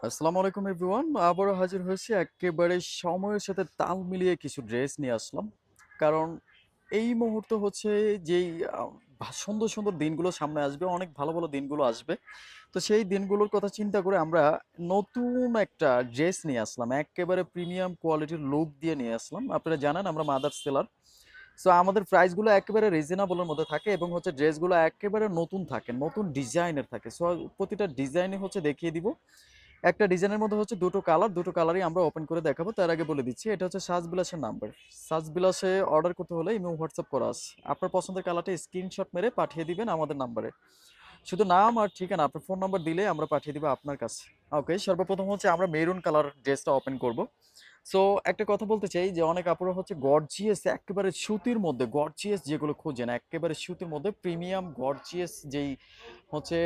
আসসালামু আলাইকুম এভরিওয়ান। আবারও হাজির হয়েছি একেবারে সময়ের সাথে তাল মিলিয়ে কিছু ড্রেস নিয়ে আসলাম। কারণ এই মুহূর্তে হচ্ছে যেই আ সুন্দর, সুন্দর দিনগুলো সামনে আসবে, অনেক ভালো, ভালো দিনগুলো আসবে। তো সেই দিনগুলোর কথা চিন্তা করে আমরা নতুন একটা ড্রেস নিয়ে আসলাম। এক্কেবারে প্রিমিয়াম কোয়ালিটির লুক দিয়ে নিয়ে আসলাম। আপনারা জানেন আমরা মাদার্স সেলার। সো আমাদের প্রাইস গুলো একেবারে রিজনেবল এর মধ্যে থাকে এবং হচ্ছে ড্রেসগুলো একেবারে নতুন থাকে, নতুন ডিজাইনের থাকে। সো প্রতিটা ডিজাইনই হচ্ছে দেখিয়ে দিব। একটা ডিজাইনের মধ্যে হচ্ছে দুটো কালার, দুটো কালারই আমরা ওপেন করে দেখাবো। তার আগে বলে দিচ্ছি এটা হচ্ছে সাজবিলাসের নাম্বার। সাজবিলাসে অর্ডার করতে হলে ইমো হোয়াটসঅ্যাপ করা আছে। আপনার পছন্দের কালারটা স্ক্রিনশট মেরে পাঠিয়ে দিবেন আমাদের নাম্বারে। শুধু নাম আর ঠিকানা আপনার ফোন নাম্বার দিলে আমরা পাঠিয়ে দিব আপনার কাছে। ওকে, সর্বপ্রথম হচ্ছে আমরা মেরুন কালার ড্রেসটা ওপেন করব। সো একটা কথা বলতে চাই যে অনেক আপুরা হচ্ছে গর্জিয়াস একেবারে সুতির মধ্যে গর্জিয়াস যেগুলো খোঁজেন একেবারে সুতির মধ্যে প্রিমিয়াম গর্জিয়াস যেই হচ্ছে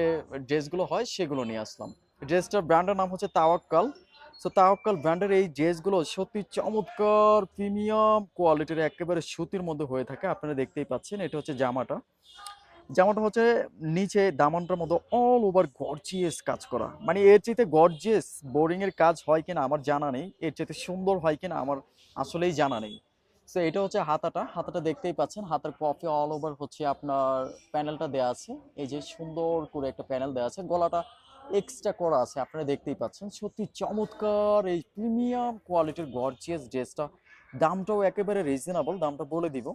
ড্রেসগুলো হয় সেগুলো নিয়ে আসলাম। ড্রেসটার ব্র্যান্ডের নাম হচ্ছে তাওয়াক্কাল। সো তাওয়াক্কাল ব্র্যান্ডের এই ড্রেসগুলো সত্যি চমৎকার প্রিমিয়াম কোয়ালিটির একেবারে সুতির মধ্যে হয়ে থাকে। আপনারা দেখতেই পাচ্ছেন এটা হচ্ছে জামাটা। জামাটা হচ্ছে নিচে দামানটার মধ্যে অল ওভার গর্জিয়াস কাজ করা। মানে এর চাইতে গর্জিয়াস বোরিং এর কাজ হয় কিনা আমার জানা নেই। এর চাইতে সুন্দর হয় কিনা আমার আসলেই জানা নেই। সো এটা হচ্ছে হাতাটা। হাতাটা দেখতেই পাচ্ছেন। হাতার কফি অল ওভার হচ্ছে আপনার প্যানেলটা দেয়া আছে। এই যে সুন্দর করে একটা প্যানেল দেয়া আছে। গলাটা এক্সট্রা করা আছে। আপনারা দেখতেই পাচ্ছেন। সত্যি চমৎকার এই প্রিমিয়াম কোয়ালিটির গর্জিয়াস ড্রেসটা। দামটাও একেবারে রিজনেবল। দামটা বলে দিব।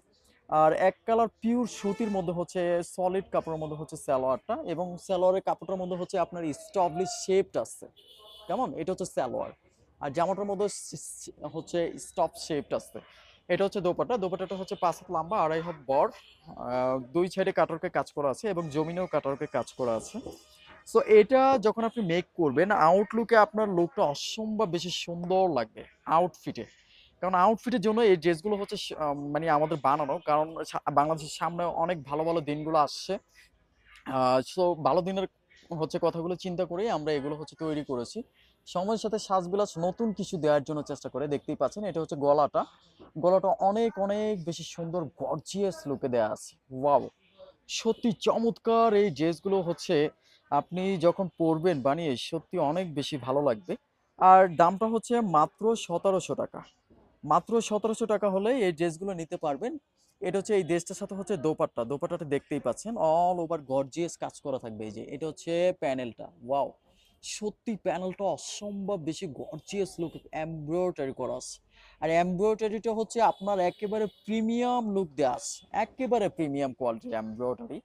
আর এক কালার পিওর সুতির মধ্যে হচ্ছে সলিড কাপড়ের মধ্যে হচ্ছে সালোয়ারটা এবং সালোয়ারের কাপড়টার মধ্যে হচ্ছে আপনার স্টবলি শেপড আছে। কেমন? এটা হচ্ছে সালোয়ার। আর জামাটার মধ্যে হচ্ছে স্টপ শেপড আছে। এটা হচ্ছে দোপাট্টা। দোপাট্টাটা হচ্ছে ৫ হাত লম্বা, ২.৫ হাত বড়। দুই সাইডে কাটওয়ার্কের কাজ করা আছে এবং জমিনেও কাটওয়ার্কের কাজ করা আছে। সো এটা যখন আপনি মেক করবেন আউটলুকে আপনার লুকটা অসম্ভব বেশি সুন্দর লাগবে আউটফিটে। কারণ আউটফিটের জন্য এই ড্রেসগুলো হচ্ছে মানে আমাদের বানানো। কারণ বাংলাদেশের সামনে অনেক ভালো, ভালো দিনগুলো আসছে। সো ভালো দিনের হচ্ছে কথাগুলো চিন্তা করেই আমরা এগুলো হচ্ছে তৈরি করেছি। সময়ের সাথে সাজবিলাস নতুন কিছু দেওয়ার জন্য চেষ্টা করে। দেখতেই পাচ্ছেন এটা হচ্ছে গলাটা। গলাটা অনেক, অনেক বেশি সুন্দর গর্জিয়াস লুকে দেয়া আছে। ওয়াও! সত্যি চমৎকার এই ড্রেসগুলো হচ্ছে আপনি যখন পরবেন বানিয়ে সত্যি অনেক বেশি ভালো লাগবে। আর দামটা হচ্ছে মাত্র ৳১৭০০। মাত্র ৳১৭০০ হলে এই ড্রেসগুলো নিতে পারবেন। এটা হচ্ছে এই ড্রেসটার সাথে হচ্ছে দোপাট্টা। দোপাট্টাটা দেখতেই পাচ্ছেন। অল ওভার গর্জিয়াস কাজ করা থাকবে এই যে। এটা হচ্ছে প্যানেলটা। ওয়াও! সত্যি প্যানেলটা অসম্ভব বেশি গর্জিয়াস লুক এমব্রয়ডারি করা আছে। আর এমব্রয়ডারিটা হচ্ছে আপনার একেবারে প্রিমিয়াম লুক দেয়া আছে। একেবারে প্রিমিয়াম কোয়ালিটির এমব্রয়ডারি।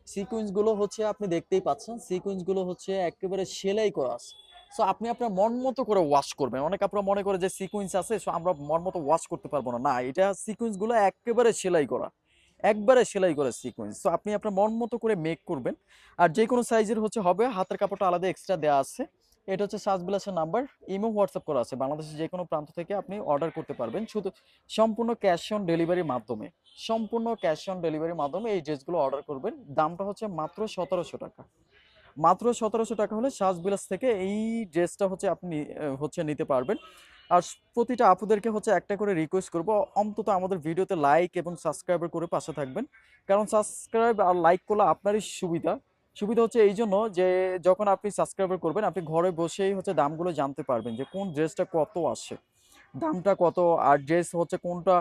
সিকোয়েন্স গুলো হচ্ছে আপনি দেখতেই পাচ্ছেন। সিকোয়েন্স গুলো হচ্ছে একেবারে সেলাই করা আছে। সো আপনি আপনার মন মতো করে ওয়াশ করবেন। অনেকে আপনারা মনে করে যে সিকোয়েন্স আছে সো আমরা মন মতো ওয়াশ করতে পারবো না। না, এটা সিকোয়েন্স গুলো একেবারে সেলাই করা। একবারে সেলাই করা সিকোয়েন্স। সো আপনি আপনার মন মতো করে মেক করবেন। আর যেকোনো সাইজের হচ্ছে হবে। হাতের কাপড়টা আলাদা এক্সট্রা দেয়া আছে। এটা হচ্ছে সাজবিলাসের নাম্বার। ইমো হোয়াটসঅ্যাপ করা আছে। বাংলাদেশের যেকোনো প্রান্ত থেকে আপনি অর্ডার করতে পারবেন। শুধু সম্পূর্ণ ক্যাশ অন ডেলিভারির মাধ্যমে। সম্পূর্ণ ক্যাশ অন ডেলিভারির মাধ্যমে এই ড্রেসগুলো অর্ডার করবেন। দামটা হচ্ছে মাত্র ৳১৭০০। মাত্র ৳১৭০০ হলে সাজবিলাস থেকে এই ড্রেসটা হচ্ছে আপনি হচ্ছে নিতে পারবেন। আর প্রতিটা আপুদেরকে হচ্ছে একটা করে রিকোয়েস্ট করব, অন্তত আমাদের ভিডিওতে লাইক এবং সাবস্ক্রাইব করে পাশে থাকবেন। কারণ সাবস্ক্রাইব আর লাইক করলে আপনারই সুবিধা। সুবিধা হচ্ছে এইজন্য যে যখন আপনি সাবস্ক্রাইব করবেন আপনি ঘরে বসেই হচ্ছে দামগুলো জানতে পারবেন যে কোন ড্রেসটা কত আসে। দামটা কত আর ড্রেস হচ্ছে কোনটা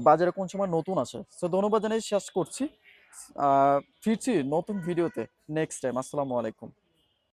বাজারে কোন সময় নতুন আসে। সো ধন্যবাদ জানিয়ে শেষ করছি। ফিরছি নতুন ভিডিওতে নেক্সট টাইম। আসসালামু আলাইকুম।